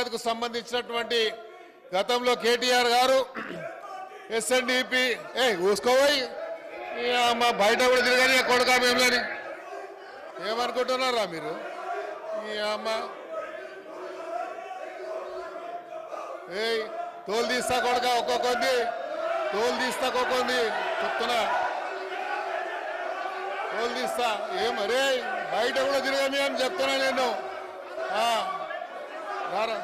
హైదరాబాద్ కు సంబంధించినటువంటి గతంలో కేటీఆర్ గారు ఎస్ఎన్డిపి ఊసుకోపోయి మా బయట కూడా తిరగని కొడుకా మేములని ఏమనుకుంటున్నారా మీరు? ఈ అమ్మ తోలు తీస్తా కొడుక ఒక్కొక్కంది తోలు తీస్తా ఒక్కొక్కంది చెప్తున్నా తోలు తీస్తా ఏమరే బయట కూడా తిరగని అని చెప్తున్నా నేను. రారా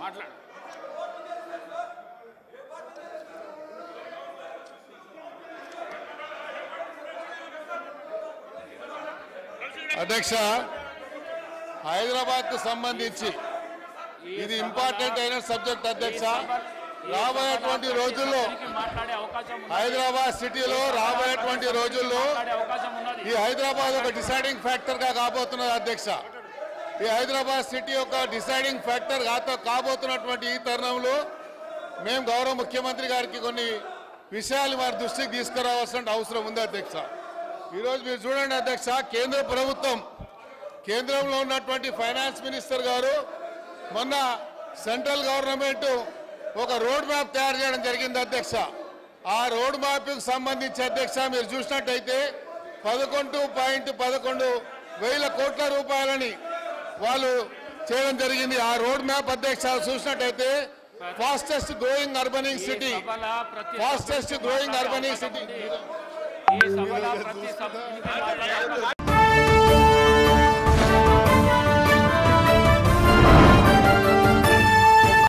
మాట్లాడు. అధ్యక్ష, హైదరాబాద్ కు సంబంధించి ఇది ఇంపార్టెంట్ అయిన సబ్జెక్ట్ అధ్యక్ష. రాబోయేటువంటి రోజుల్లో హైదరాబాద్ సిటీలో రాబోయేటువంటి రోజుల్లో ఈ హైదరాబాద్ ఒక డిసైడింగ్ ఫ్యాక్టర్ గా కాబోతున్నది అధ్యక్ష. ఈ హైదరాబాద్ సిటీ ఒక డిసైడింగ్ ఫ్యాక్టర్ కాబోతున్నటువంటి ఈ తరుణంలో మేము గౌరవ ముఖ్యమంత్రి గారికి కొన్ని విషయాలు వారి దృష్టికి తీసుకురావాల్సిన అవసరం ఉంది అధ్యక్ష. ఈరోజు మీరు చూడండి అధ్యక్ష, కేంద్ర ప్రభుత్వం కేంద్రంలో ఉన్నటువంటి ఫైనాన్స్ మినిస్టర్ గారు మొన్న సెంట్రల్ గవర్నమెంట్ ఒక రోడ్ మ్యాప్ తయారు చేయడం జరిగింది అధ్యక్ష. ఆ రోడ్ మ్యాప్కి సంబంధించి అధ్యక్ష మీరు చూసినట్టయితే 11.11 కోట్ల రూపాయలని వాళ్ళు చేయడం జరిగింది. ఆ రోడ్ మ్యాప్ అధ్యక్ష చూసినట్టయితే ఫాస్టెస్ట్ గ్రోయింగ్ అర్బనింగ్ సిటీ